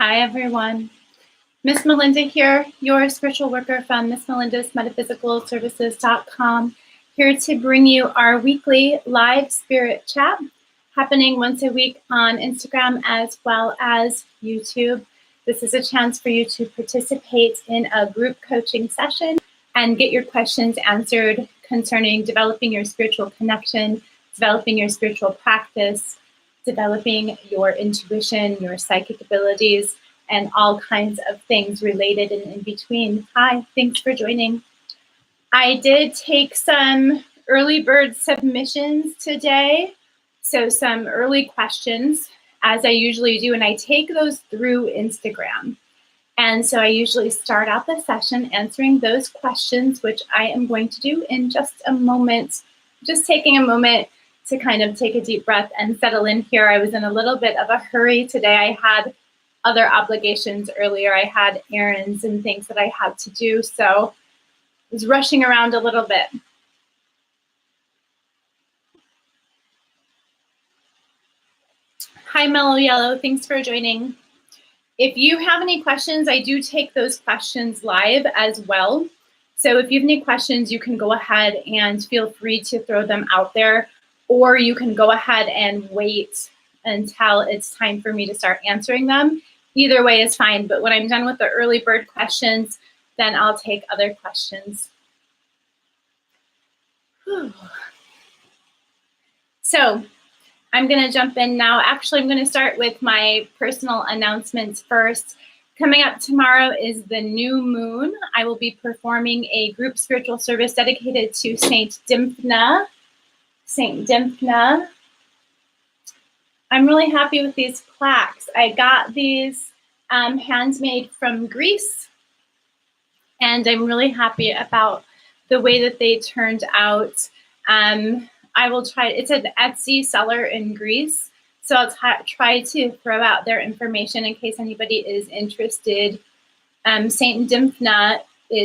Hi, everyone. Miss Melinda here, your spiritual worker from Miss Melinda's MetaphysicalServices.com, here to bring you our weekly live spirit chat happening once a week on Instagram as well as YouTube. This is a chance for you to participate in a group coaching session and get your questions answered concerning developing your spiritual connection, developing your spiritual practice, developing your intuition, your psychic abilities, and all kinds of things related and in between. Hi, thanks for joining. I did take some early bird submissions today, so some early questions, as I usually do, and I take those through Instagram. And so I usually start out the session answering those questions, which I am going to do in just a moment, just taking a moment to kind of take a deep breath and settle in here. I was in a little bit of a hurry today. I had other obligations earlier. I had errands and things that I had to do, so I was rushing around a little bit. Hi, Mellow Yellow. Thanks for joining. If you have any questions, I do take those questions live as well. So if you have any questions, you can go ahead and feel free to throw them out there, or you can go ahead and wait until it's time for me to start answering them. Either way is fine, but when I'm done with the early bird questions, then I'll take other questions. Whew. So I'm going to jump in now. Actually, I'm going to start with my personal announcements first. Coming up tomorrow is the new moon. I will be performing a group spiritual service dedicated to Saint Dymphna. Saint Dymphna. I'm really happy with these plaques. I got these handmade from Greece, and I'm really happy about the way that they turned out. I will try, it's an Etsy seller in Greece, so I'll try to throw out their information in case anybody is interested. Saint Dymphna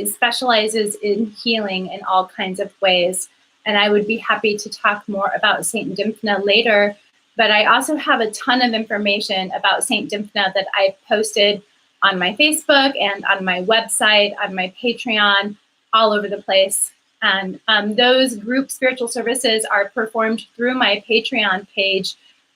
specializes in healing in all kinds of ways, and I would be happy to talk more about Saint Dymphna later. But I also have a ton of information about Saint Dymphna that I've posted on my Facebook and on my website, on my Patreon, all over the place. And those group spiritual services are performed through my Patreon page,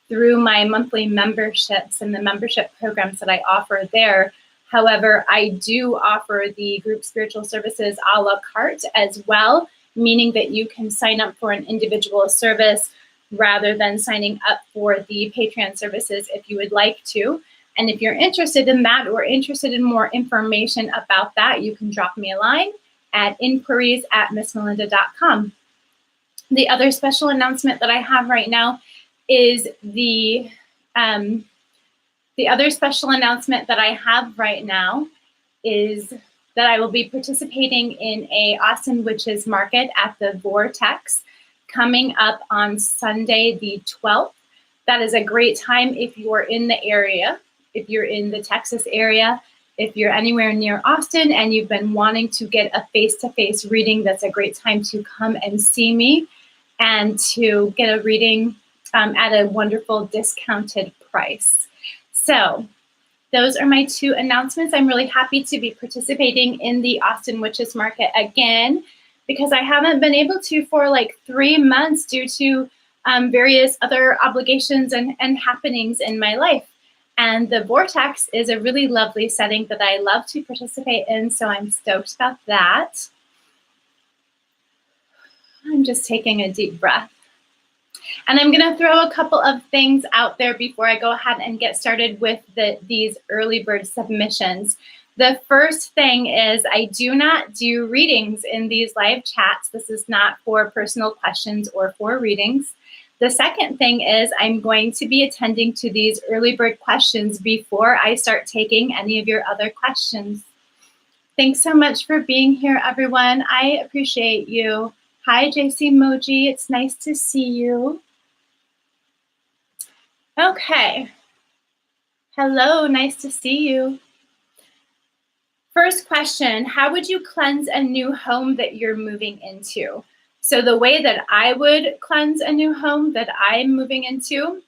through my monthly memberships and the membership programs that I offer there. However, I do offer the group spiritual services a la carte as well, meaning that you can sign up for an individual service rather than signing up for the Patreon services if you would like to. And if you're interested in that or interested in more information about that, you can drop me a line at inquiries@missmelinda.com. The other special announcement that I have right now is the other special announcement that I have right now is that I will be participating in a Austin Witches Market at the Vortex coming up on Sunday the 12th. That is a great time if you're in the area, if you're in the Texas area, if you're anywhere near Austin and you've been wanting to get a face-to-face reading, that's a great time to come and see me and to get a reading at a wonderful discounted price. So those are my two announcements. I'm really happy to be participating in the Austin Witches Market again, because I haven't been able to for like 3 months due to various other obligations and happenings in my life. And the Vortex is a really lovely setting that I love to participate in, so I'm stoked about that. I'm just taking a deep breath. And I'm going to throw a couple of things out there before I go ahead and get started with these early bird submissions. The first thing is I do not do readings in these live chats. This is not for personal questions or for readings. The second thing is I'm going to be attending to these early bird questions before I start taking any of your other questions. Thanks so much for being here, everyone. I appreciate you. Hi, JC Moji. It's nice to see you. Okay. Hello, nice to see you. First question, how would you cleanse a new home that you're moving into? So the way that I would cleanse a new home that I'm moving into,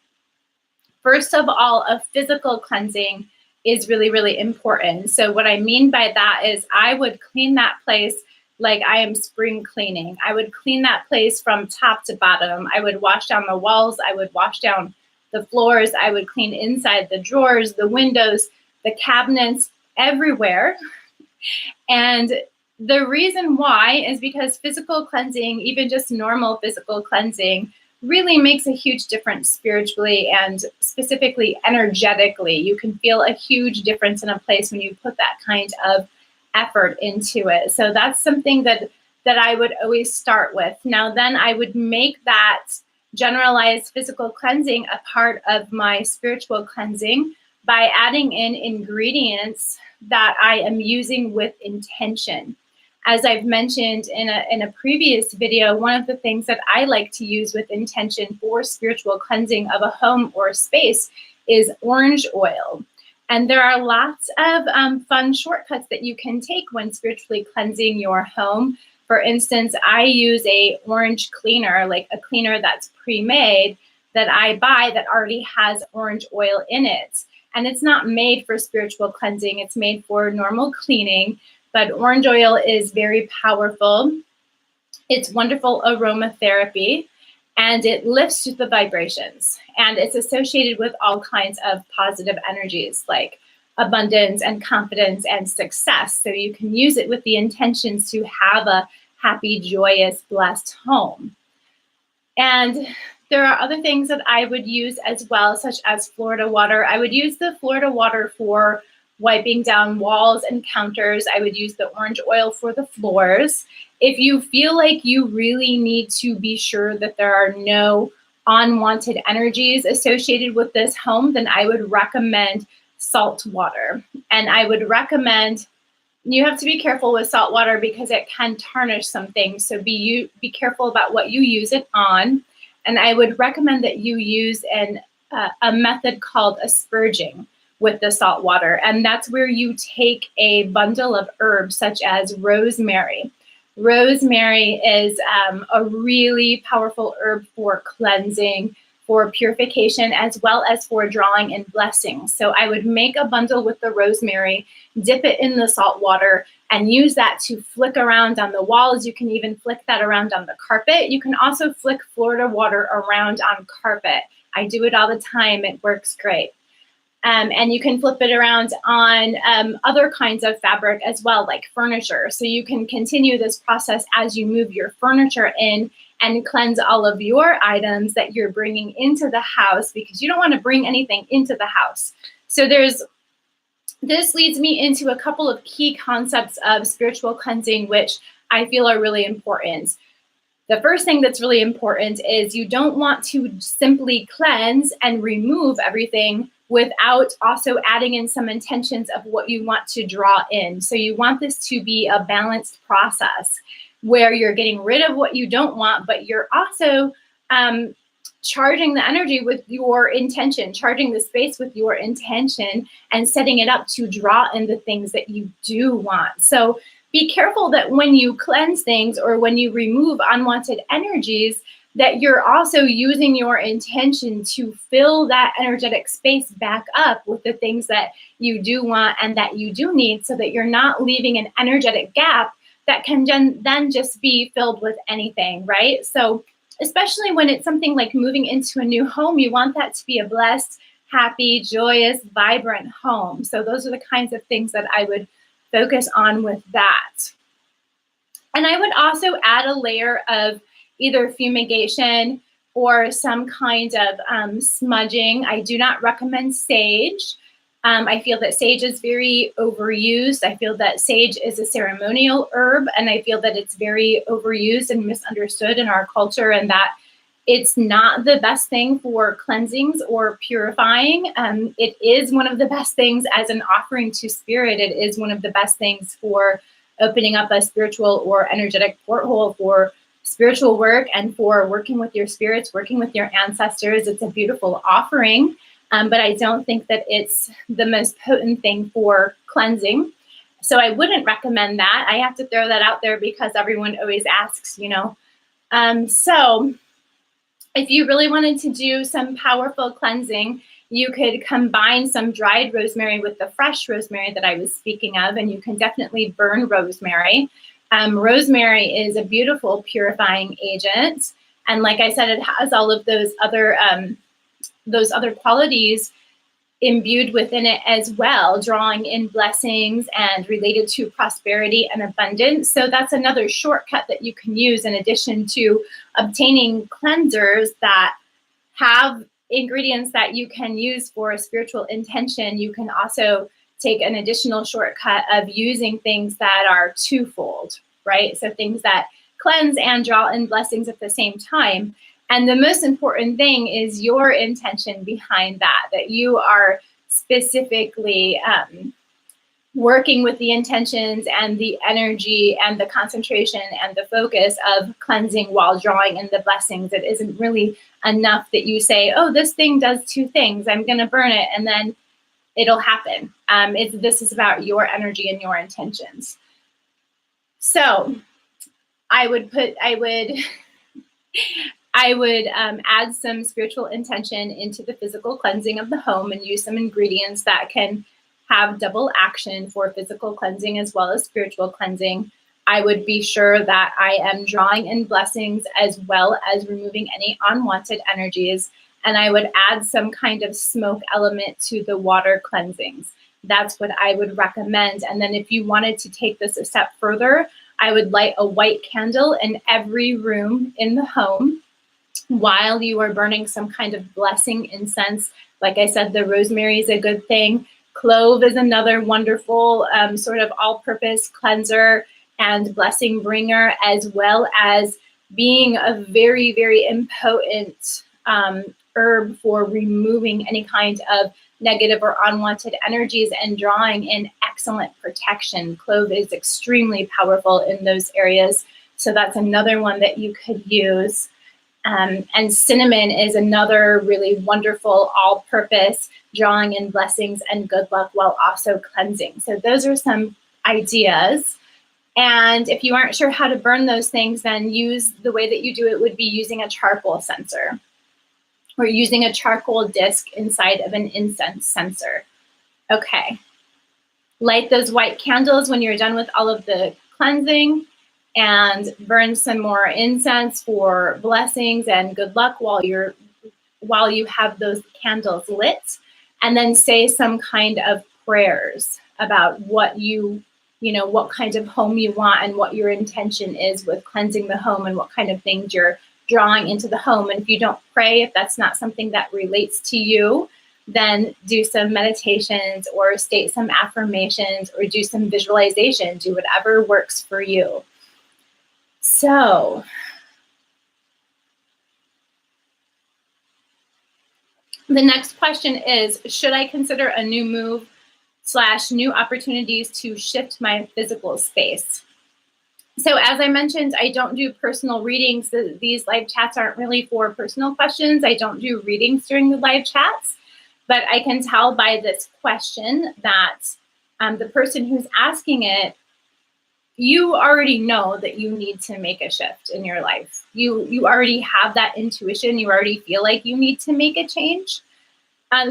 first of all, a physical cleansing is really, really important. So what I mean by that is I would clean that place like I am spring cleaning. I would clean that place from top to bottom. I would wash down the walls. I would wash down the floors. I would clean inside the drawers, the windows, the cabinets, everywhere. And the reason why is because physical cleansing, even just normal physical cleansing, really makes a huge difference spiritually and specifically energetically. You can feel a huge difference in a place when you put that kind of effort into it. So that's something that I would always start with. Now, then I would make that generalized physical cleansing a part of my spiritual cleansing by adding in ingredients that I am using with intention. As I've mentioned in a previous video, one of the things that I like to use with intention for spiritual cleansing of a home or a space is orange oil. And there are lots of fun shortcuts that you can take when spiritually cleansing your home. For instance, I use a orange cleaner, like a cleaner that's pre-made that I buy that already has orange oil in it. And it's not made for spiritual cleansing. It's made for normal cleaning. But orange oil is very powerful. It's wonderful aromatherapy. And it lifts the vibrations. And it's associated with all kinds of positive energies like abundance and confidence and success. So you can use it with the intentions to have a happy, joyous, blessed home. And there are other things that I would use as well, such as Florida water. I would use the Florida water for wiping down walls and counters. I would use the orange oil for the floors. If you feel like you really need to be sure that there are no unwanted energies associated with this home, then I would recommend salt water. And I would recommend, you have to be careful with salt water because it can tarnish some things. So be careful about what you use it on. And I would recommend that you use a method called asperging with the salt water. And that's where you take a bundle of herbs such as rosemary. Rosemary is a really powerful herb for cleansing, for purification, as well as for drawing in blessings. So I would make a bundle with the rosemary, dip it in the salt water, and use that to flick around on the walls. You can even flick that around on the carpet. You can also flick Florida water around on carpet. I do it all the time. It works great. And you can flip it around on other kinds of fabric as well, like furniture. So you can continue this process as you move your furniture in and cleanse all of your items that you're bringing into the house, because you don't want to bring anything into the house. So this leads me into a couple of key concepts of spiritual cleansing, which I feel are really important. The first thing that's really important is you don't want to simply cleanse and remove everything without also adding in some intentions of what you want to draw in. So you want this to be a balanced process where you're getting rid of what you don't want, but you're also charging the energy with your intention, charging the space with your intention, and setting it up to draw in the things that you do want. So be careful that when you cleanse things or when you remove unwanted energies, that you're also using your intention to fill that energetic space back up with the things that you do want and that you do need, so that you're not leaving an energetic gap that can then just be filled with anything, right? So especially when it's something like moving into a new home, you want that to be a blessed, happy, joyous, vibrant home. So those are the kinds of things that I would focus on with that. And I would also add a layer of either fumigation or some kind of smudging. I do not recommend sage. I feel that sage is very overused. I feel that sage is a ceremonial herb, and I feel that it's very overused and misunderstood in our culture, and that it's not the best thing for cleansings or purifying. It is one of the best things as an offering to spirit. It is one of the best things for opening up a spiritual or energetic porthole for spiritual work and for working with your spirits, working with your ancestors. It's a beautiful offering, but I don't think that it's the most potent thing for cleansing. So I wouldn't recommend that. I have to throw that out there because everyone always asks, So if you really wanted to do some powerful cleansing, You could combine some dried rosemary with the fresh rosemary that I was speaking of, and you can definitely burn rosemary. Rosemary is a beautiful purifying agent. And like I said, it has all of those other qualities imbued within it as well, drawing in blessings and related to prosperity and abundance. So that's another shortcut that you can use in addition to obtaining cleansers that have ingredients that you can use for a spiritual intention. You can also take an additional shortcut of using things that are twofold, right? So things that cleanse and draw in blessings at the same time. And the most important thing is your intention behind that you are specifically working with the intentions and the energy and the concentration and the focus of cleansing while drawing in the blessings. It isn't really enough that you say, oh, this thing does two things, I'm going to burn it, and then it'll happen. This is about your energy and your intentions. So I would add some spiritual intention into the physical cleansing of the home and use some ingredients that can have double action for physical cleansing as well as spiritual cleansing. I would be sure that I am drawing in blessings as well as removing any unwanted energies. And I would add some kind of smoke element to the water cleansings. That's what I would recommend. And then if you wanted to take this a step further, I would light a white candle in every room in the home while you are burning some kind of blessing incense. Like I said, the rosemary is a good thing. Clove is another wonderful sort of all-purpose cleanser and blessing bringer, as well as being a very, very impotent herb for removing any kind of negative or unwanted energies and drawing in excellent protection. Clove is extremely powerful in those areas. So that's another one that you could use. And cinnamon is another really wonderful all-purpose drawing in blessings and good luck while also cleansing. So those are some ideas. And if you aren't sure how to burn those things, then use the way that you do it would be using a charcoal censer or using a charcoal disc inside of an incense censer. Okay. Light those white candles when you're done with all of the cleansing, and burn some more incense for blessings and good luck while you have those candles lit, and then say some kind of prayers about what what kind of home you want and what your intention is with cleansing the home and what kind of things you're drawing into the home. And if you don't pray, if that's not something that relates to you, then do some meditations or state some affirmations or do some visualization. Do whatever works for you. So, the next question is, should I consider a new move / new opportunities to shift my physical space? So as I mentioned, I don't do personal readings. These live chats aren't really for personal questions. I don't do readings during the live chats, but I can tell by this question that the person who's asking it, you already know that you need to make a shift in your life. You already have that intuition. You already feel like you need to make a change.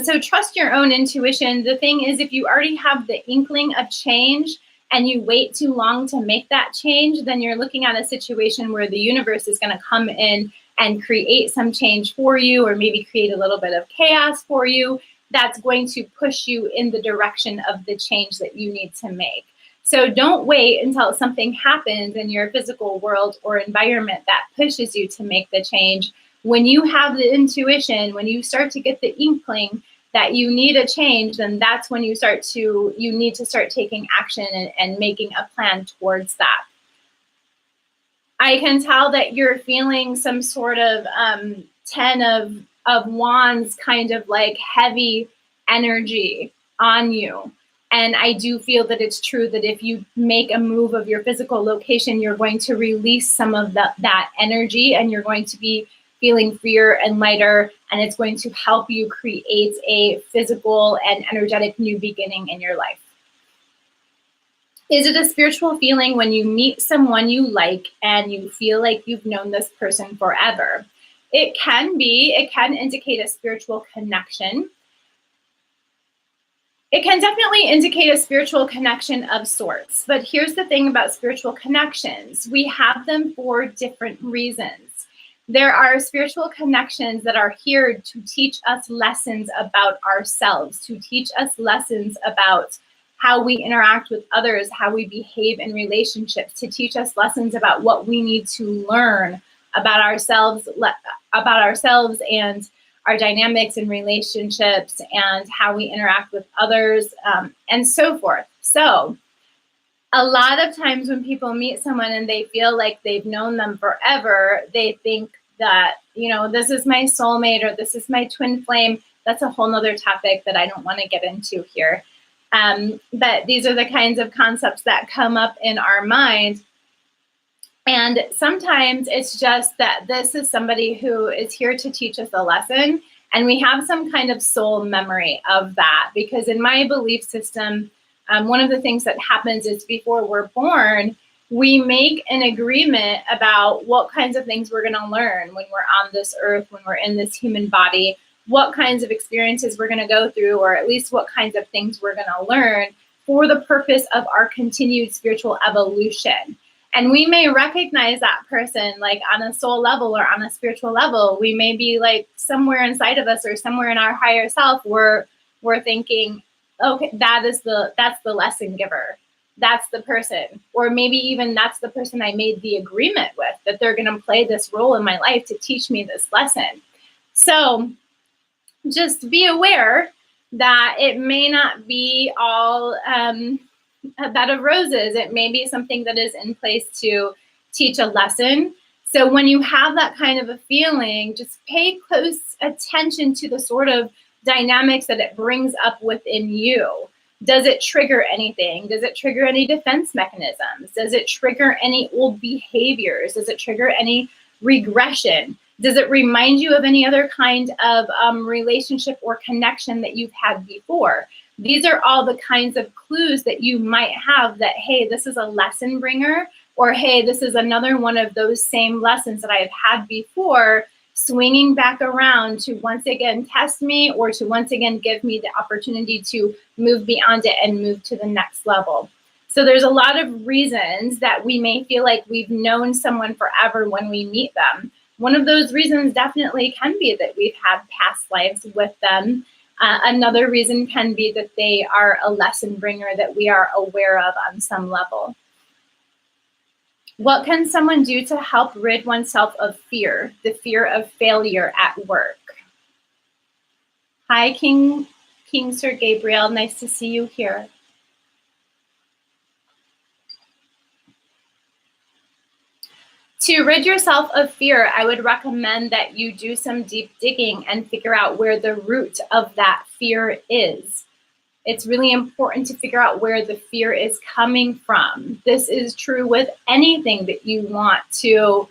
So trust your own intuition. The thing is, if you already have the inkling of change and you wait too long to make that change, then you're looking at a situation where the universe is going to come in and create some change for you, or maybe create a little bit of chaos for you that's going to push you in the direction of the change that you need to make. So don't wait until something happens in your physical world or environment that pushes you to make the change. When you have the intuition, when you start to get the inkling that you need a change, then that's when you need to start taking action and making a plan towards that. I can tell that you're feeling some sort of 10 of wands kind of like heavy energy on you. And I do feel that it's true that if you make a move of your physical location, you're going to release some of that energy, and you're going to be feeling freer and lighter, and it's going to help you create a physical and energetic new beginning in your life. Is it a spiritual feeling when you meet someone you like and you feel like you've known this person forever? It can be. It can indicate a spiritual connection. It can definitely indicate a spiritual connection of sorts. But here's the thing about spiritual connections. We have them for different reasons. There are spiritual connections that are here to teach us lessons about ourselves, to teach us lessons about how we interact with others, how we behave in relationships, to teach us lessons about what we need to learn about ourselves and our dynamics in relationships and how we interact with others, and so forth. So a lot of times when people meet someone and they feel like they've known them forever, they think that, this is my soulmate or this is my twin flame. That's a whole nother topic that I don't want to get into here. But these are the kinds of concepts that come up in our mind. And sometimes it's just that this is somebody who is here to teach us a lesson, and we have some kind of soul memory of that. Because in my belief system, one of the things that happens is before we're born, we make an agreement about what kinds of things we're going to learn when we're on this earth, when we're in this human body, what kinds of experiences we're going to go through, or at least what kinds of things we're going to learn for the purpose of our continued spiritual evolution. And we may recognize that person like on a soul level or on a spiritual level. We may be like somewhere inside of us or somewhere in our higher self, we're thinking, okay, that's the lesson giver. That's the person. Or maybe even that's the person I made the agreement with, that they're going to play this role in my life to teach me this lesson. So just be aware that it may not be all a bed of roses. It may be something that is in place to teach a lesson. So when you have that kind of a feeling, just pay close attention to the sort of dynamics that it brings up within you. Does it trigger anything? Does it trigger any defense mechanisms? Does it trigger any old behaviors? Does it trigger any regression? Does it remind you of any other kind of relationship or connection that you've had before? These are all the kinds of clues that you might have that, hey, this is a lesson bringer, or hey, this is another one of those same lessons that I've had before, swinging back around to once again test me or to once again give me the opportunity to move beyond it and move to the next level. So there's a lot of reasons that we may feel like we've known someone forever when we meet them. One of those reasons definitely can be that we've had past lives with them. Another reason can be that they are a lesson bringer that we are aware of on some level. What can someone do to help rid oneself of fear, the fear of failure at work? Hi, King Sir Gabriel. Nice to see you here. To rid yourself of fear, I would recommend that you do some deep digging and figure out where the root of that fear is. It's really important to figure out where the fear is coming from. This is true with anything that you want to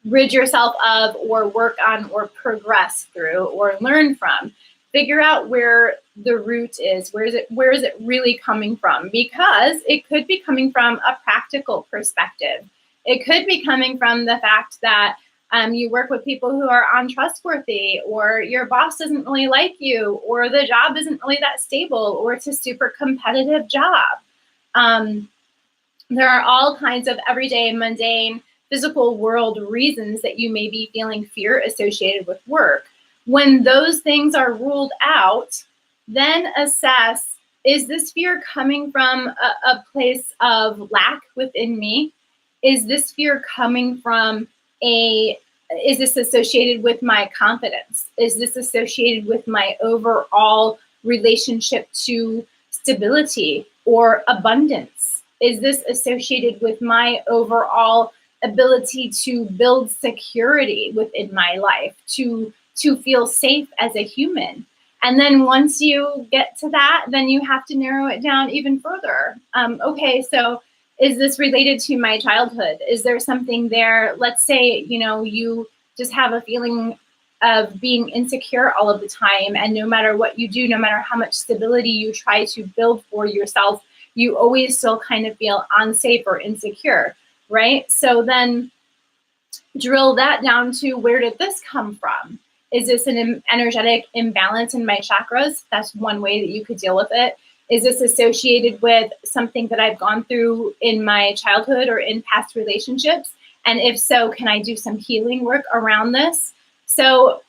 rid yourself of or work on or progress through or learn from. Figure out where the root is. Where is it really coming from? Because it could be coming from a practical perspective. It could be coming from the fact that you work with people who are untrustworthy, or your boss doesn't really like you, or the job isn't really that stable, or it's a super competitive job. There are all kinds of everyday, mundane, physical world reasons that you may be feeling fear associated with work. When those things are ruled out, then assess, is this fear coming from a place of lack within me? Is this fear coming from is this associated with my confidence? Is this associated with my overall relationship to stability or abundance? Is this associated with my overall ability to build security within my life, to feel safe as a human? And then once you get to that, then you have to narrow it down even further. Okay, so is this related to my childhood? Is there something there? Let's say, you just have a feeling of being insecure all of the time, and no matter what you do, no matter how much stability you try to build for yourself, you always still kind of feel unsafe or insecure, right? So then drill that down to, where did this come from? Is this an energetic imbalance in my chakras? That's one way that you could deal with it. Is this associated with something that I've gone through in my childhood or in past relationships? And if so, can I do some healing work around this? So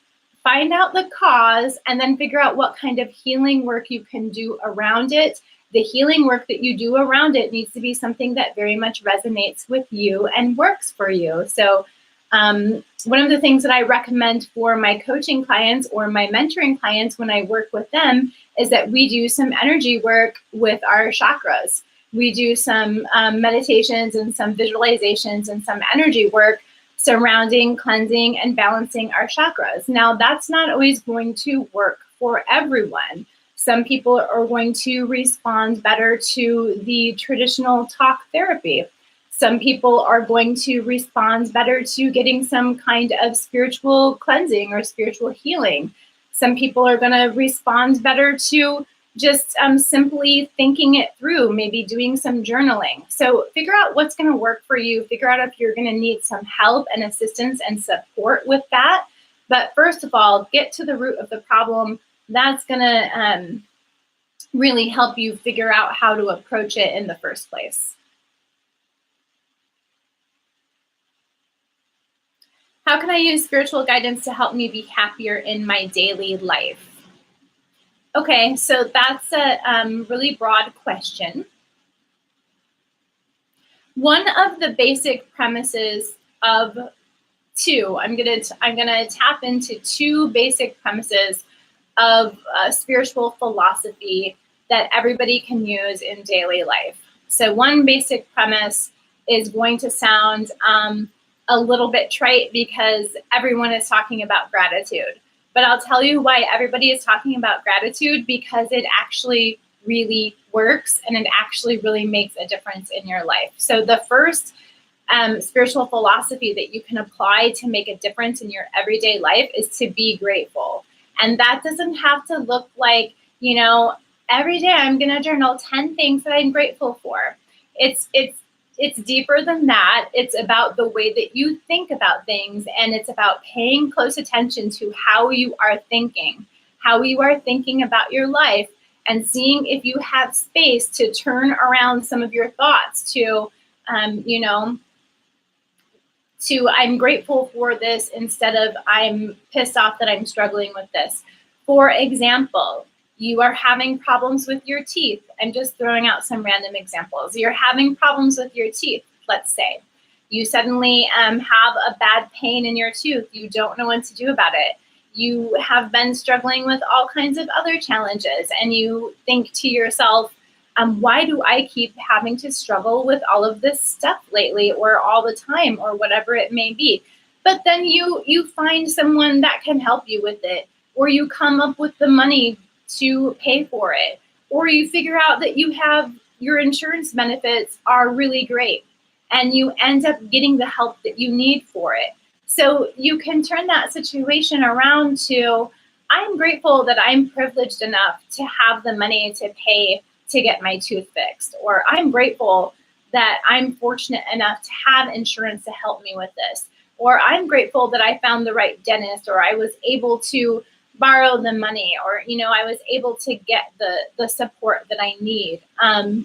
find out the cause and then figure out what kind of healing work you can do around it. The healing work that you do around it needs to be something that very much resonates with you and works for you. So one of the things that I recommend for my coaching clients or my mentoring clients when I work with them is that we do some energy work with our chakras. We do some meditations and some visualizations and some energy work surrounding cleansing and balancing our chakras. Now, that's not always going to work for everyone. Some people are going to respond better to the traditional talk therapy. Some people are going to respond better to getting some kind of spiritual cleansing or spiritual healing. Some people are going to respond better to just simply thinking it through, maybe doing some journaling. So figure out what's going to work for you. Figure out if you're going to need some help and assistance and support with that. But first of all, get to the root of the problem. That's going to really help you figure out how to approach it in the first place. How can I use spiritual guidance to help me be happier in my daily life? Okay, so that's a really broad question. One of the basic premises of two, I'm gonna tap into two basic premises of spiritual philosophy that everybody can use in daily life. So one basic premise is going to sound a little bit trite because everyone is talking about gratitude. But I'll tell you why everybody is talking about gratitude, because it actually really works and it actually really makes a difference in your life. So the first spiritual philosophy that you can apply to make a difference in your everyday life is to be grateful. And that doesn't have to look like, you know, every day I'm going to journal 10 things that I'm grateful for. It's deeper than that. It's about the way that you think about things, and it's about paying close attention to how you are thinking about your life, and seeing if you have space to turn around some of your thoughts to, to I'm grateful for this instead of I'm pissed off that I'm struggling with this. For example, you are having problems with your teeth. I'm just throwing out some random examples. You're having problems with your teeth, let's say. You suddenly have a bad pain in your tooth. You don't know what to do about it. You have been struggling with all kinds of other challenges, and you think to yourself, why do I keep having to struggle with all of this stuff lately, or all the time, or whatever it may be? But then you find someone that can help you with it, or you come up with the money to pay for it, or you figure out that you have your insurance benefits are really great, and you end up getting the help that you need for it. So you can turn that situation around to, I'm grateful that I'm privileged enough to have the money to pay to get my tooth fixed, or I'm grateful that I'm fortunate enough to have insurance to help me with this, or I'm grateful that I found the right dentist, or I was able to borrow the money, or I was able to get the support that I need. And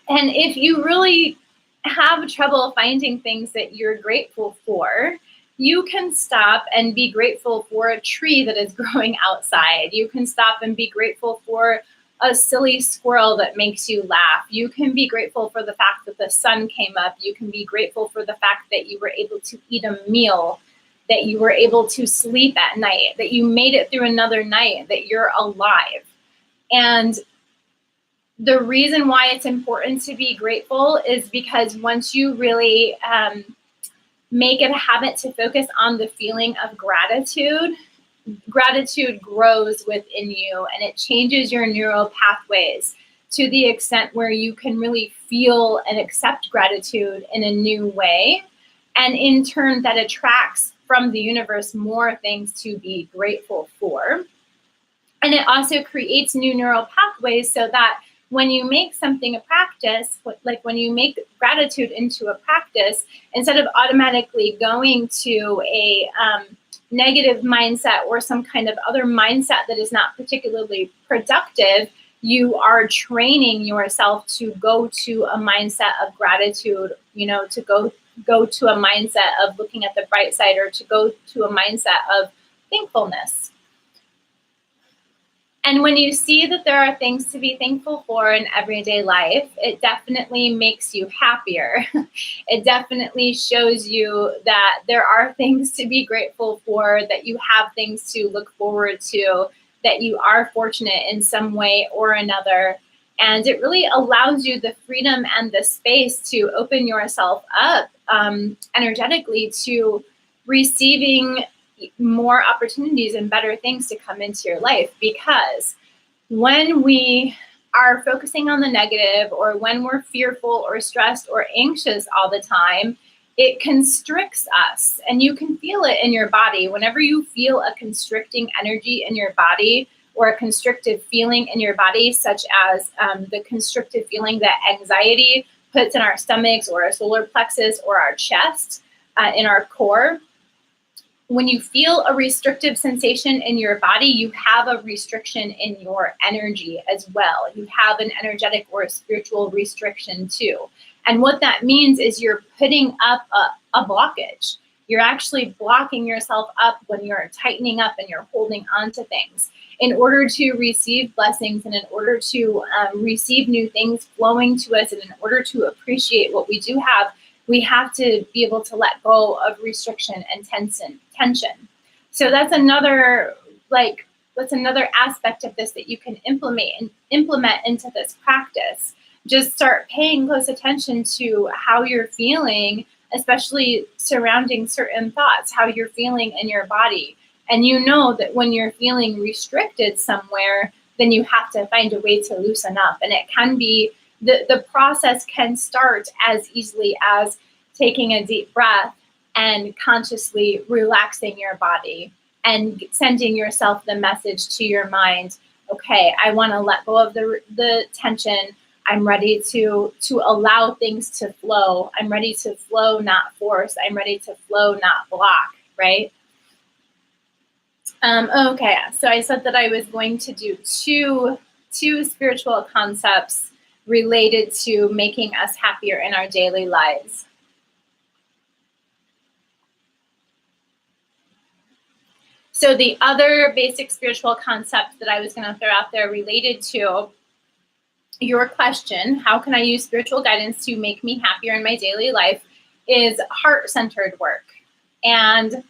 if you really have trouble finding things that you're grateful for, you can stop and be grateful for a tree that is growing outside. You can stop and be grateful for a silly squirrel that makes you laugh. You can be grateful for the fact that the sun came up. You can be grateful for the fact that you were able to eat a meal, that you were able to sleep at night, that you made it through another night, that you're alive. And the reason why it's important to be grateful is because once you really make it a habit to focus on the feeling of gratitude, gratitude grows within you, and it changes your neural pathways to the extent where you can really feel and accept gratitude in a new way. And in turn, that attracts from the universe more things to be grateful for. And it also creates new neural pathways so that when you make something a practice, like when you make gratitude into a practice, instead of automatically going to a negative mindset or some kind of other mindset that is not particularly productive, you are training yourself to go to a mindset of gratitude, to go to a mindset of looking at the bright side, or to go to a mindset of thankfulness. And when you see that there are things to be thankful for in everyday life, it definitely makes you happier. It definitely shows you that there are things to be grateful for, that you have things to look forward to, that you are fortunate in some way or another. And it really allows you the freedom and the space to open yourself up energetically to receiving more opportunities and better things to come into your life. Because when we are focusing on the negative, or when we're fearful or stressed or anxious all the time, it constricts us, and you can feel it in your body. Whenever you feel a constricting energy in your body, or a constrictive feeling in your body, such as the constrictive feeling that anxiety puts in our stomachs or our solar plexus or our chest, in our core, when you feel a restrictive sensation in your body, you have a restriction in your energy as well. You have an energetic or a spiritual restriction too. And what that means is you're putting up a blockage. You're actually blocking yourself up when you're tightening up and you're holding on to things. In order to receive blessings, and in order to receive new things flowing to us, and in order to appreciate what we do have, we have to be able to let go of restriction and tension. So that's another aspect of this that you can implement into this practice. Just start paying close attention to how you're feeling, especially surrounding certain thoughts, how you're feeling in your body. And you know that when you're feeling restricted somewhere, then you have to find a way to loosen up. And it can be, the process can start as easily as taking a deep breath and consciously relaxing your body and sending yourself the message to your mind, okay, I want to let go of the tension. I'm ready to allow things to flow. I'm ready to flow, not force. I'm ready to flow, not block, right? Okay, so I said that I was going to do two spiritual concepts related to making us happier in our daily lives. So the other basic spiritual concept that I was going to throw out there related to your question, how can I use spiritual guidance to make me happier in my daily life, is heart-centered work. And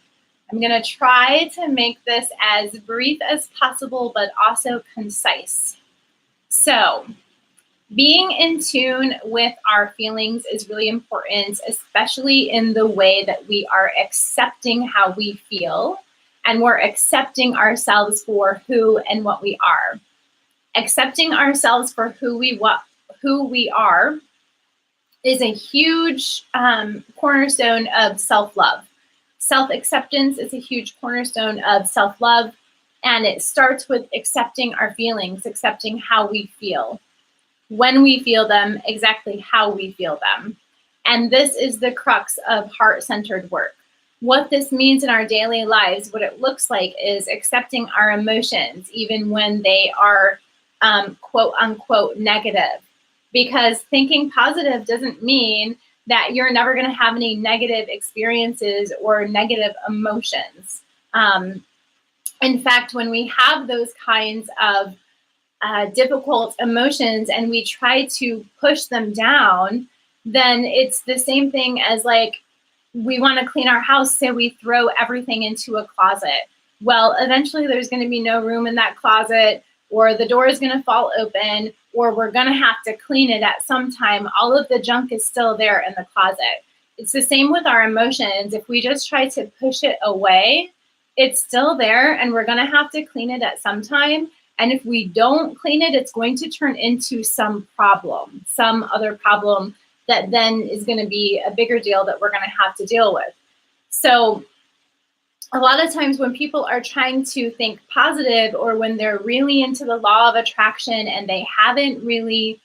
I'm going to try to make this as brief as possible, but also concise. So being in tune with our feelings is really important, especially in the way that we are accepting how we feel, and we're accepting ourselves for who and what we are. Accepting ourselves for who we are is a huge cornerstone of self-love. Self-acceptance is a huge cornerstone of self-love, and it starts with accepting our feelings, accepting how we feel, when we feel them, exactly how we feel them. And this is the crux of heart-centered work. What this means in our daily lives, what it looks like, is accepting our emotions, even when they are quote unquote negative. Because thinking positive doesn't mean that you're never going to have any negative experiences or negative emotions. In fact, when we have those kinds of difficult emotions and we try to push them down, then it's the same thing as like, we want to clean our house, so we throw everything into a closet. Well, eventually there's going to be no room in that closet, or the door is going to fall open, or we're going to have to clean it at some time. All of the junk is still there in the closet. It's the same with our emotions. If we just try to push it away, it's still there, and we're going to have to clean it at some time. And if we don't clean it, it's going to turn into some problem, some other problem that then is going to be a bigger deal that we're going to have to deal with. So a lot of times when people are trying to think positive, or when they're really into the law of attraction and they haven't really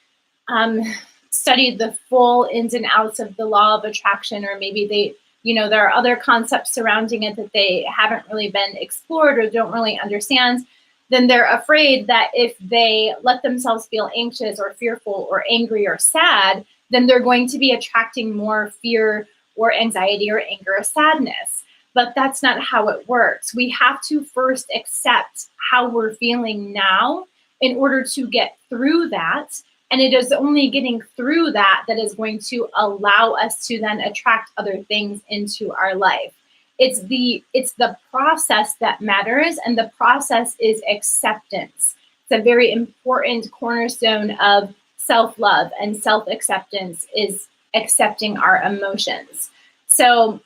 studied the full ins and outs of the law of attraction, or maybe there are other concepts surrounding it that they haven't really been explored or don't really understand, then they're afraid that if they let themselves feel anxious or fearful or angry or sad, then they're going to be attracting more fear or anxiety or anger or sadness. But that's not how it works. We have to first accept how we're feeling now in order to get through that. And it is only getting through that that is going to allow us to then attract other things into our life. It's the process that matters, and the process is acceptance. It's a very important cornerstone of self-love, and self-acceptance is accepting our emotions. So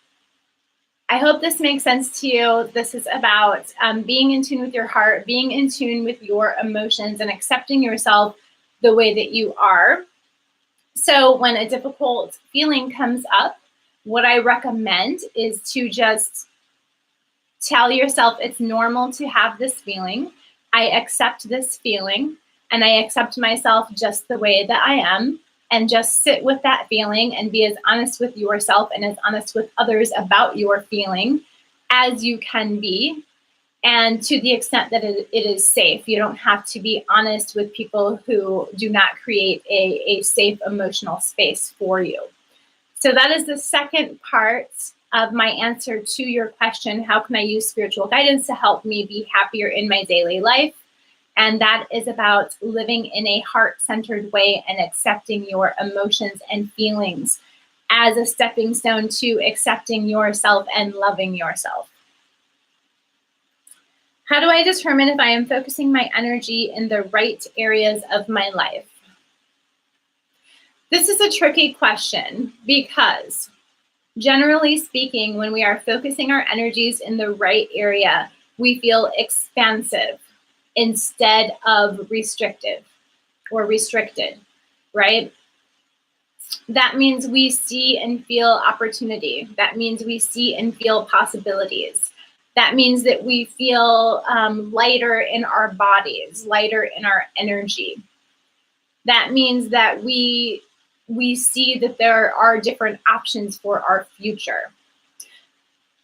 I hope this makes sense to you. This is about being in tune with your heart, being in tune with your emotions, and accepting yourself the way that you are. So when a difficult feeling comes up, what I recommend is to just tell yourself it's normal to have this feeling. I accept this feeling, and I accept myself just the way that I am, and just sit with that feeling and be as honest with yourself and as honest with others about your feeling as you can be. And to the extent that it is safe. You don't have to be honest with people who do not create a safe emotional space for you. So that is the second part of my answer to your question, how can I use spiritual guidance to help me be happier in my daily life? And that is about living in a heart-centered way and accepting your emotions and feelings as a stepping stone to accepting yourself and loving yourself. How do I determine if I am focusing my energy in the right areas of my life? This is a tricky question because, generally speaking, when we are focusing our energies in the right area, we feel expansive instead of restrictive or restricted, right? That means we see and feel opportunity. That means we see and feel possibilities. That means that we feel lighter in our bodies, lighter in our energy. That means that we see that there are different options for our future.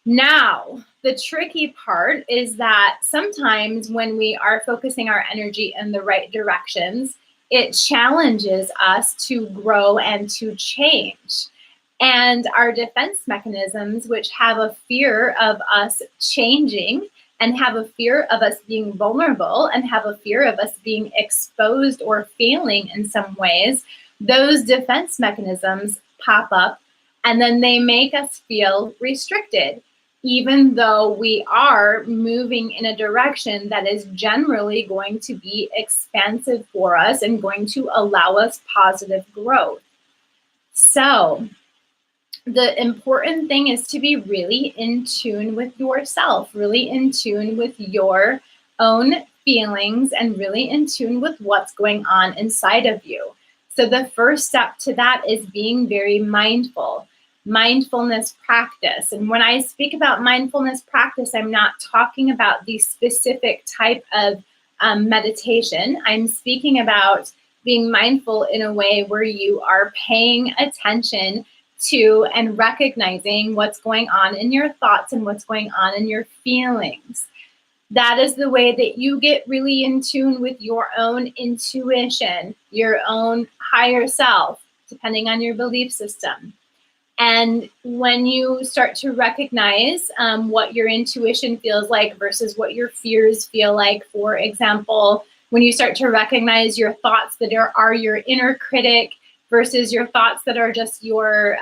Now, the tricky part is that sometimes when we are focusing our energy in the right directions, it challenges us to grow and to change. And our defense mechanisms, which have a fear of us changing and have a fear of us being vulnerable and have a fear of us being exposed or failing in some ways, those defense mechanisms pop up and then they make us feel restricted, even though we are moving in a direction that is generally going to be expansive for us and going to allow us positive growth. So the important thing is to be really in tune with yourself, really in tune with your own feelings, and really in tune with what's going on inside of you. So the first step to that is being very mindful. Mindfulness practice. And when I speak about mindfulness practice, I'm not talking about the specific type of meditation. I'm speaking about being mindful in a way where you are paying attention to and recognizing what's going on in your thoughts and what's going on in your feelings. That is the way that you get really in tune with your own intuition, your own higher self, depending on your belief system. And when you start to recognize what your intuition feels like versus what your fears feel like, for example, when you start to recognize your thoughts that are your inner critic versus your thoughts that are just your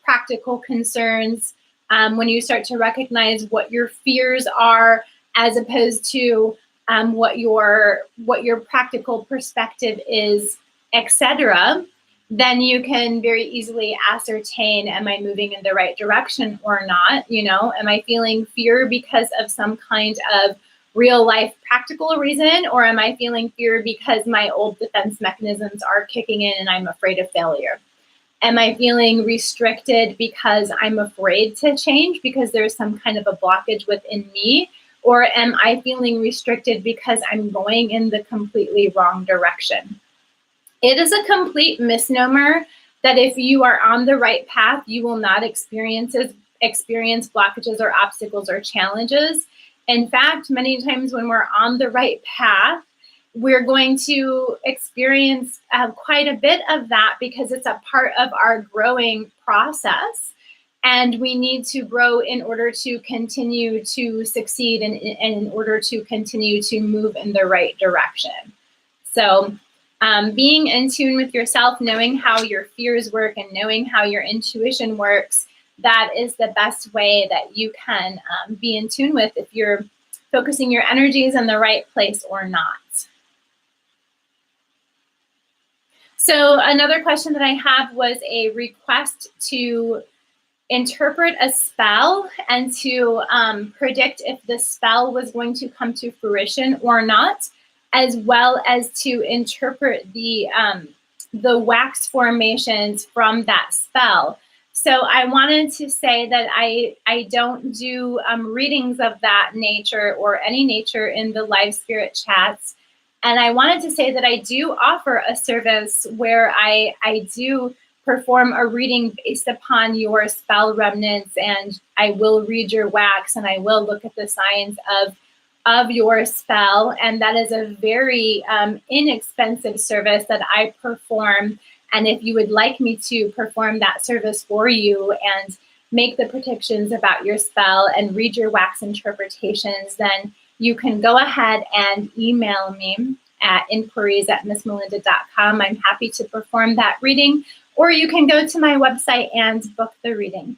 practical concerns, when you start to recognize what your fears are as opposed to what your practical perspective is, etc., then you can very easily ascertain, am I moving in the right direction or not? Am I feeling fear because of some kind of real life practical reason, or am I feeling fear because my old defense mechanisms are kicking in and I'm afraid of failure? Am I feeling restricted because I'm afraid to change because there's some kind of a blockage within me? Or am I feeling restricted because I'm going in the completely wrong direction? It is a complete misnomer that if you are on the right path, you will not experience experience blockages or obstacles or challenges. In fact, many times when we're on the right path, we're going to experience quite a bit of that because it's a part of our growing process. And we need to grow in order to continue to succeed and in order to continue to move in the right direction. So being in tune with yourself, knowing how your fears work and knowing how your intuition works, that is the best way that you can be in tune with if you're focusing your energies in the right place or not. So another question that I have was a request to interpret a spell and to predict if the spell was going to come to fruition or not, as well as to interpret the wax formations from that spell. So I wanted to say that I don't do readings of that nature or any nature in the live spirit chats. And I wanted to say that I do offer a service where I do perform a reading based upon your spell remnants, and I will read your wax and I will look at the signs of your spell. And that is a very inexpensive service that I perform. And if you would like me to perform that service for you and make the predictions about your spell and read your wax interpretations, then you can go ahead and email me at inquiries@missmelinda.com. I'm happy to perform that reading, or you can go to my website and book the reading.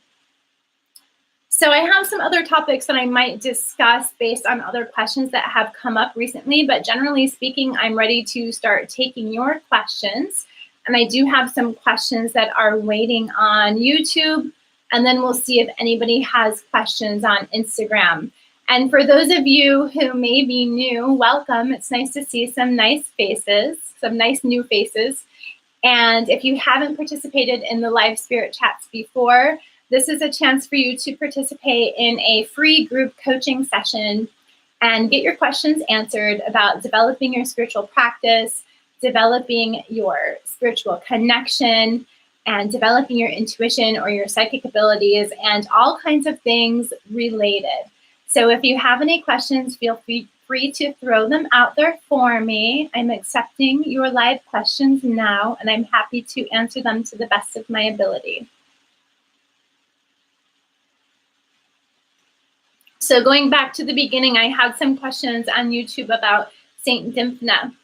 So I have some other topics that I might discuss based on other questions that have come up recently, but generally speaking, I'm ready to start taking your questions. And I do have some questions that are waiting on YouTube, and then we'll see if anybody has questions on Instagram. And for those of you who may be new, welcome. It's nice to see some nice faces, some nice new faces. And if you haven't participated in the live spirit chats before, this is a chance for you to participate in a free group coaching session and get your questions answered about developing your spiritual practice, developing your spiritual connection, and developing your intuition or your psychic abilities, and all kinds of things related. So if you have any questions, feel free to throw them out there for me. I'm accepting your live questions now, and I'm happy to answer them to the best of my ability. So going back to the beginning, I had some questions on YouTube about Saint Dymphna.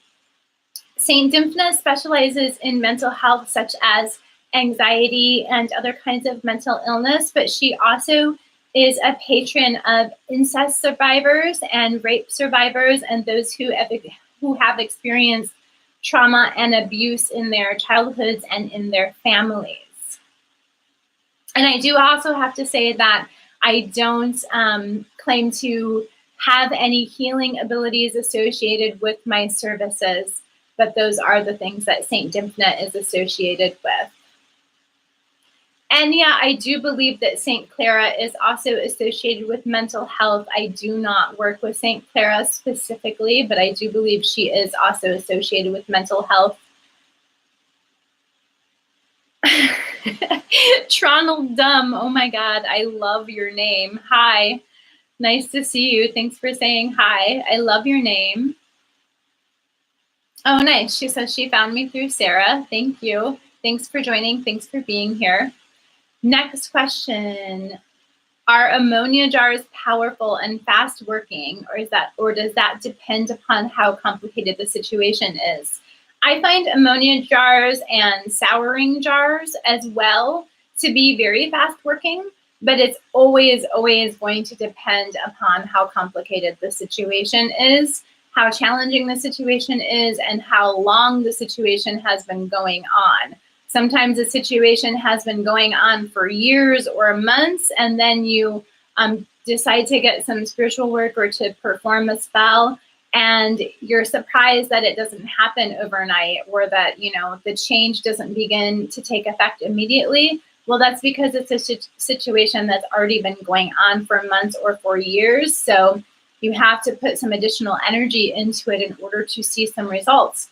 Saint Dymphna specializes in mental health, such as anxiety and other kinds of mental illness, but she also is a patron of incest survivors and rape survivors and those who have experienced trauma and abuse in their childhoods and in their families. And I do also have to say that I don't claim to have any healing abilities associated with my services, but those are the things that Saint Dymphna is associated with. And yeah, I do believe that Saint Clara is also associated with mental health. I do not work with Saint Clara specifically, but I do believe she is also associated with mental health. Tronald Dumb, oh my God, I love your name. Hi, nice to see you. Thanks for saying hi. I love your name. Oh, nice. She says she found me through Sarah. Thank you. Thanks for joining. Thanks for being here. Next question. Are ammonia jars powerful and fast working, or does that depend upon how complicated the situation is? I find ammonia jars and souring jars as well to be very fast working, but it's always going to depend upon how complicated the situation is, how challenging the situation is, and how long the situation has been going on. Sometimes a situation has been going on for years or months, and then you decide to get some spiritual work or to perform a spell, and you're surprised that it doesn't happen overnight, or that, you know, the change doesn't begin to take effect immediately. Well, that's because it's a situation that's already been going on for months or for years. So you have to put some additional energy into it in order to see some results.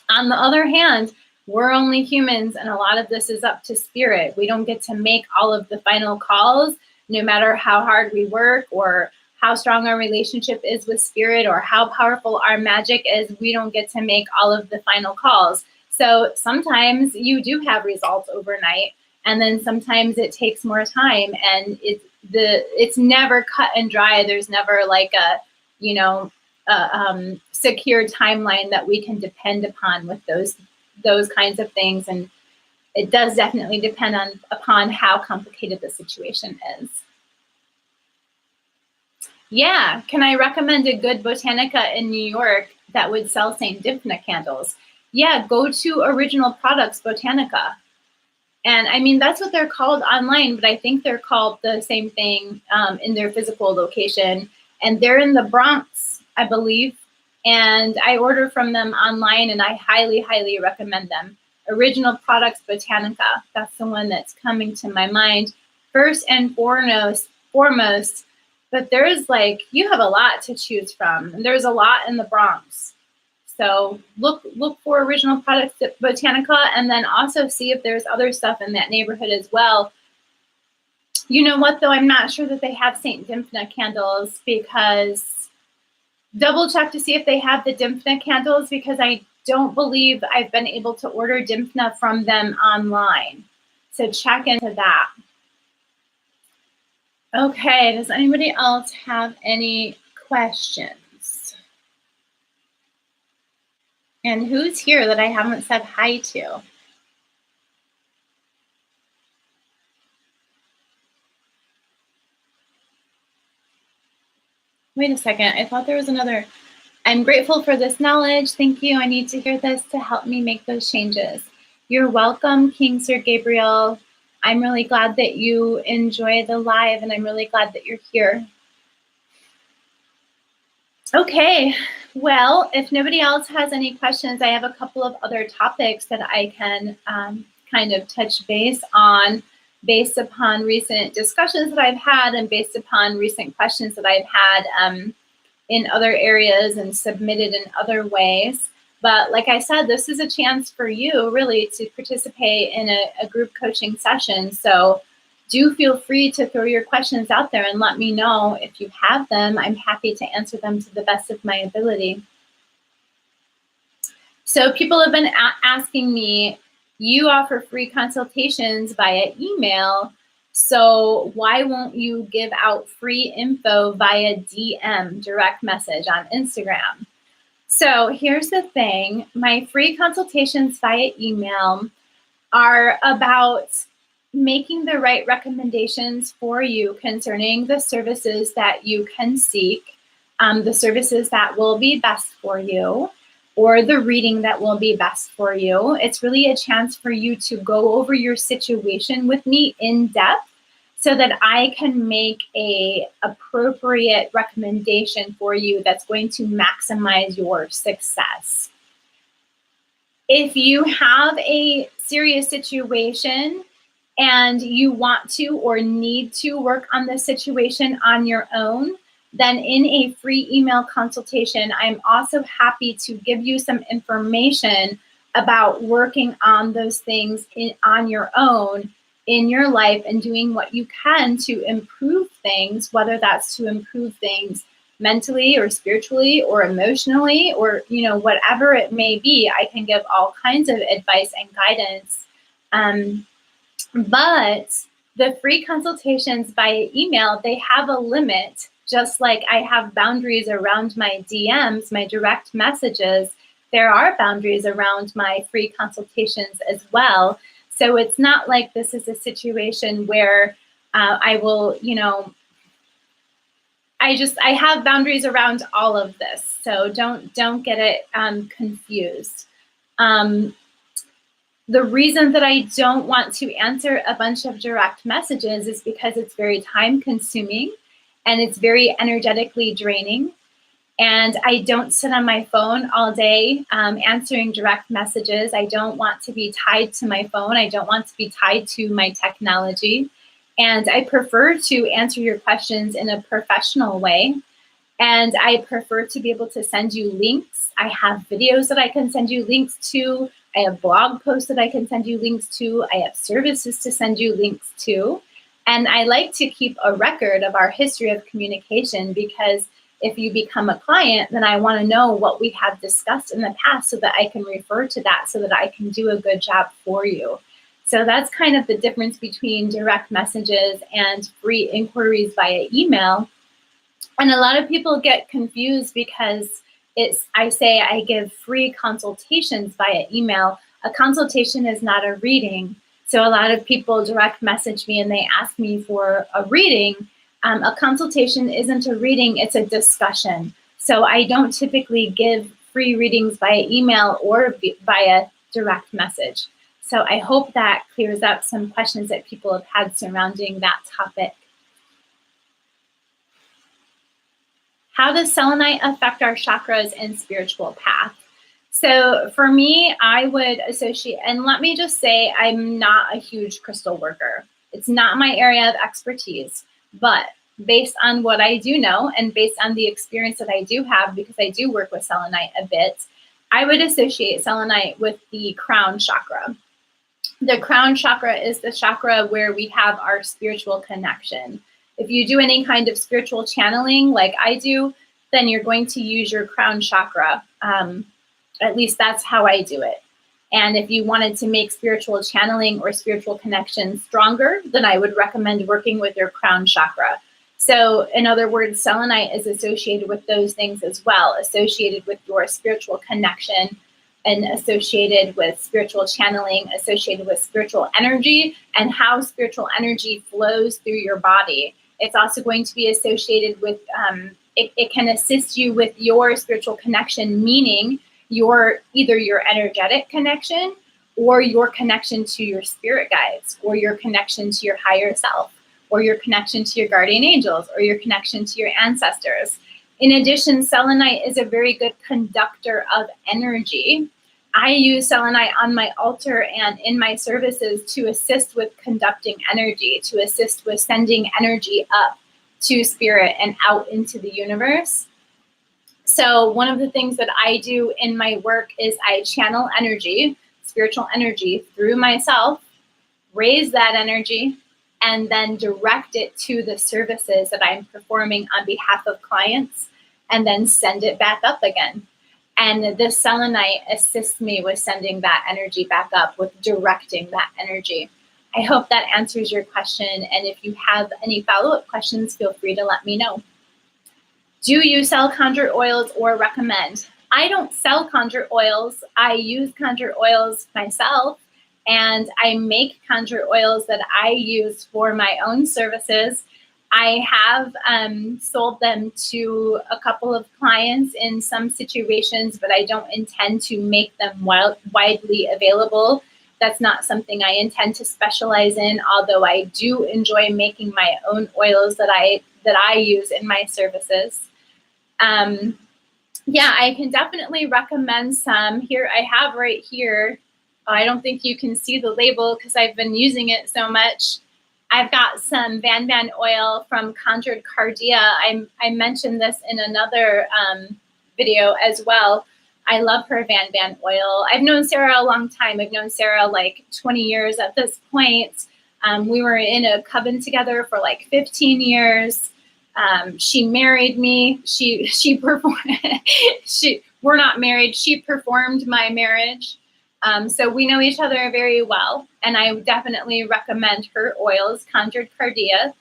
On the other hand, we're only humans, and a lot of this is up to spirit. We don't get to make all of the final calls, no matter how hard we work or how strong our relationship is with spirit or how powerful our magic is. We don't get to make all of the final calls. So sometimes you do have results overnight, and then sometimes it takes more time, and it's never cut and dry. There's never like a, you know, secure timeline that we can depend upon with those kinds of things. And it does definitely depend upon how complicated the situation is. Yeah, can I recommend a good Botanica in New York that would sell St. Dymphna candles? Yeah, go to Original Products Botanica. And I mean, that's what they're called online, but I think they're called the same thing in their physical location. And they're in the Bronx, I believe. And I order from them online, and I highly, highly recommend them. Original Products Botanica, that's the one that's coming to my mind. First and foremost, but there's like, you have a lot to choose from. And there's a lot in the Bronx. So look for Original Products Botanica, and then also see if there's other stuff in that neighborhood as well. You know what, though? I'm not sure that they have St. Dymphna candles, because double check to see if they have the Dymphna candles, because I don't believe I've been able to order Dymphna from them online. So check into that. Okay, does anybody else have any questions? And who's here that I haven't said hi to? Wait a second, I thought there was another. I'm grateful for this knowledge. Thank you. I need to hear this to help me make those changes. You're welcome, King Sir Gabriel. I'm really glad that you enjoy the live, and I'm really glad that you're here. Okay, well, if nobody else has any questions, I have a couple of other topics that I can kind of touch base on based upon recent discussions that I've had and based upon recent questions that I've had in other areas and submitted in other ways. But like I said, this is a chance for you really to participate in a group coaching session. So do feel free to throw your questions out there and let me know if you have them. I'm happy to answer them to the best of my ability. So people have been asking me, you offer free consultations via email, so why won't you give out free info via DM, direct message on Instagram? So here's the thing. My free consultations via email are about making the right recommendations for you concerning the services that you can seek, the services that will be best for you, or the reading that will be best for you. It's really a chance for you to go over your situation with me in depth so that I can make a appropriate recommendation for you that's going to maximize your success. If you have a serious situation and you want to or need to work on the situation on your own, then in a free email consultation, I'm also happy to give you some information about working on those things on your own in your life and doing what you can to improve things, whether that's to improve things mentally or spiritually or emotionally or, you know, whatever it may be. I can give all kinds of advice and guidance. But the free consultations by email, they have a limit, just like I have boundaries around my DMs, my direct messages. There are boundaries around my free consultations as well. So it's not like this is a situation where I will, you know, I have boundaries around all of this. So don't get it confused. The reason that I don't want to answer a bunch of direct messages is because it's very time consuming and it's very energetically draining. And I don't sit on my phone all day answering direct messages. I don't want to be tied to my phone. I don't want to be tied to my technology. And I prefer to answer your questions in a professional way. And I prefer to be able to send you links. I have videos that I can send you links to I have blog posts that I can send you links to. I have services to send you links to. And I like to keep a record of our history of communication, because if you become a client, then I want to know what we have discussed in the past so that I can refer to that, so that I can do a good job for you. So that's kind of the difference between direct messages and free inquiries via email. And a lot of people get confused because I say I give free consultations via email. A consultation is not a reading. So a lot of people direct message me and they ask me for a reading. A consultation isn't a reading, it's a discussion. So I don't typically give free readings via email or via direct message. So I hope that clears up some questions that people have had surrounding that topic. How does selenite affect our chakras and spiritual path? So for me, I would associate, and let me just say, I'm not a huge crystal worker. It's not my area of expertise, but based on what I do know and based on the experience that I do have, because I do work with selenite a bit, I would associate selenite with the crown chakra. The crown chakra is the chakra where we have our spiritual connection. If you do any kind of spiritual channeling like I do, then you're going to use your crown chakra. At least that's how I do it. And if you wanted to make spiritual channeling or spiritual connection stronger, then I would recommend working with your crown chakra. So in other words, selenite is associated with those things as well, associated with your spiritual connection and associated with spiritual channeling, associated with spiritual energy and how spiritual energy flows through your body. It's also going to be associated with, it can assist you with your spiritual connection, meaning either your energetic connection or your connection to your spirit guides or your connection to your higher self or your connection to your guardian angels or your connection to your ancestors. In addition, selenite is a very good conductor of energy. I use selenite on my altar and in my services to assist with conducting energy, to assist with sending energy up to spirit and out into the universe. So one of the things that I do in my work is I channel energy, spiritual energy, through myself, raise that energy, and then direct it to the services that I'm performing on behalf of clients, and then send it back up again. And this selenite assists me with sending that energy back up, with directing that energy. I hope that answers your question. And if you have any follow-up questions, feel free to let me know. Do you sell conjure oils or recommend? I don't sell conjure oils. I use conjure oils myself, and I make conjure oils that I use for my own services. I have sold them to a couple of clients in some situations, but I don't intend to make them widely available. That's not something I intend to specialize in, although I do enjoy making my own oils that I use in my services. Yeah, I can definitely recommend some. Here, I have right here, I don't think you can see the label because I've been using it so much. I've got some Van Van oil from Conjured Cardia. I mentioned this in another video as well. I love her Van Van oil. I've known Sarah a long time. I've known Sarah like 20 years at this point. We were in a coven together for like 15 years. She married me. She performed. We're not married. She performed my marriage. So we know each other very well, and I definitely recommend her oils, Conjured Cardia.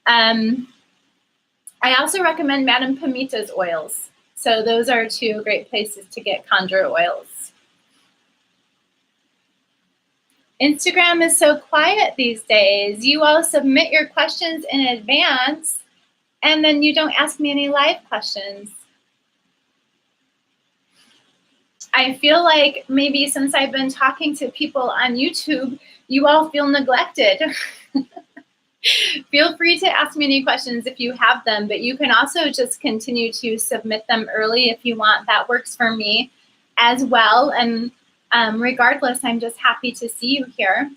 I also recommend Madame Pamita's oils. So those are two great places to get conjure oils. Instagram is so quiet these days. You all submit your questions in advance, and then you don't ask me any live questions. I feel like maybe since I've been talking to people on YouTube, you all feel neglected. Feel free to ask me any questions if you have them, but you can also just continue to submit them early if you want. That works for me as well. And regardless, I'm just happy to see you here.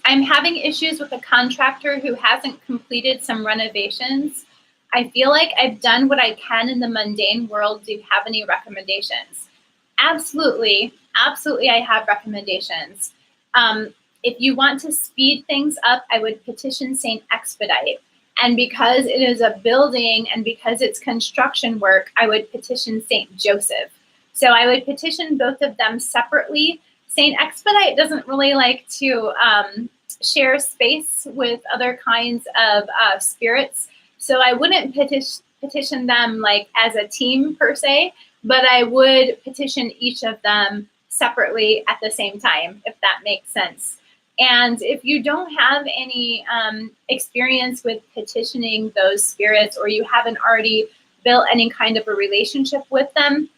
I'm having issues with a contractor who hasn't completed some renovations. I feel like I've done what I can in the mundane world. Do you have any recommendations? Absolutely. Absolutely, I have recommendations. If you want to speed things up, I would petition St. Expedite. And because it is a building and because it's construction work, I would petition St. Joseph. So I would petition both of them separately. St. Expedite doesn't really like to share space with other kinds of spirits. So I wouldn't petition them like as a team per se, but I would petition each of them separately at the same time, if that makes sense. And if you don't have any experience with petitioning those spirits, or you haven't already built any kind of a relationship with them,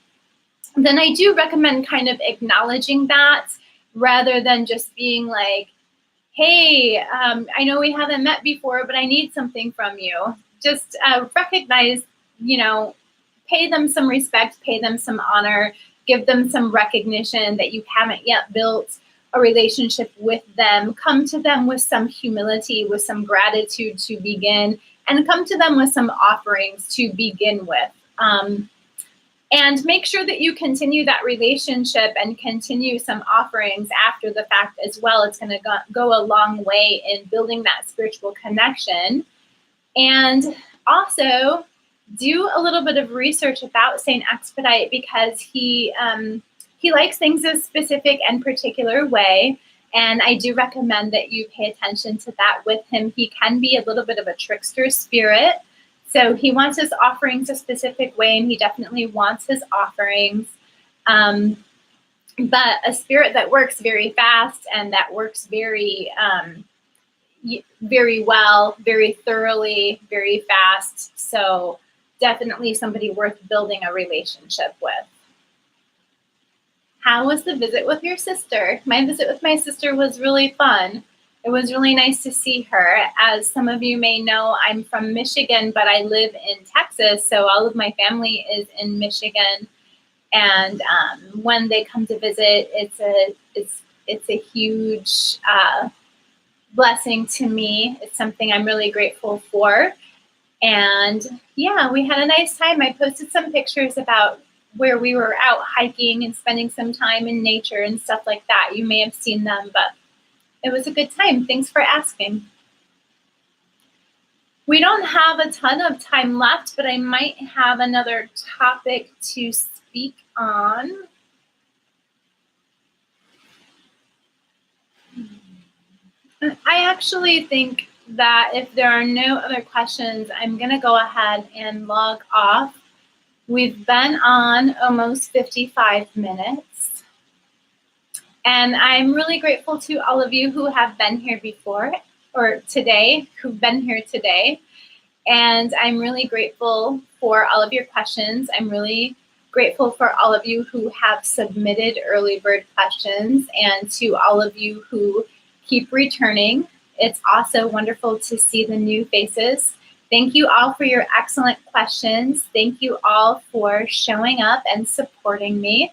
then I do recommend kind of acknowledging that rather than just being like, hey, I know we haven't met before, but I need something from you. Just recognize, pay them some respect, pay them some honor, give them some recognition that you haven't yet built a relationship with them. Come to them with some humility, with some gratitude to begin, and come to them with some offerings to begin with. And make sure that you continue that relationship and continue some offerings after the fact as well. It's going to go a long way in building that spiritual connection. And also do a little bit of research about St. Expedite, because he likes things a specific and particular way. And I do recommend that you pay attention to that with him. He can be a little bit of a trickster spirit. So he wants his offerings a specific way, and he definitely wants his offerings. But a spirit that works very fast and that works very, very well, very thoroughly, very fast. So definitely somebody worth building a relationship with. How was the visit with your sister? My visit with my sister was really fun. It was really nice to see her. As some of you may know, I'm from Michigan, but I live in Texas, so all of my family is in Michigan. And when they come to visit, it's a huge blessing to me. It's something I'm really grateful for. And yeah, we had a nice time. I posted some pictures about where we were out hiking and spending some time in nature and stuff like that. You may have seen them, but it was a good time. Thanks for asking. We don't have a ton of time left, but I might have another topic to speak on. I actually think that if there are no other questions, I'm going to go ahead and log off. We've been on almost 55 minutes. And I'm really grateful to all of you who have been here before, or today, who've been here today. And I'm really grateful for all of your questions. I'm really grateful for all of you who have submitted early bird questions, and to all of you who keep returning. It's also wonderful to see the new faces. Thank you all for your excellent questions. Thank you all for showing up and supporting me.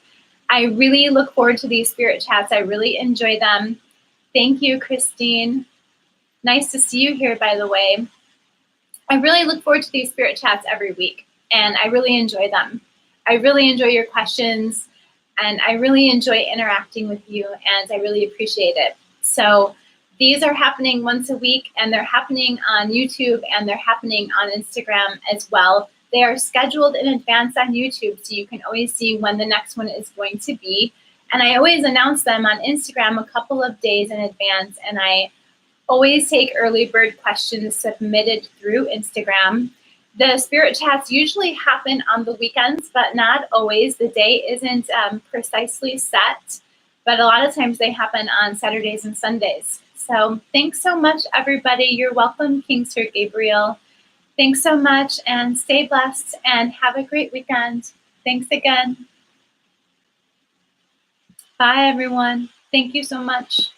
I really look forward to these spirit chats. I really enjoy them. Thank you, Christine. Nice to see you here, by the way. I really look forward to these spirit chats every week, and I really enjoy them. I really enjoy your questions, and I really enjoy interacting with you, and I really appreciate it. So these are happening once a week, and they're happening on YouTube, and they're happening on Instagram as well. They are scheduled in advance on YouTube, so you can always see when the next one is going to be. And I always announce them on Instagram a couple of days in advance, and I always take early bird questions submitted through Instagram. The spirit chats usually happen on the weekends, but not always. The day isn't precisely set, but a lot of times they happen on Saturdays and Sundays. So thanks so much, everybody. You're welcome, King Sir Gabriel. Thanks so much, and stay blessed, and have a great weekend. Thanks again. Bye, everyone. Thank you so much.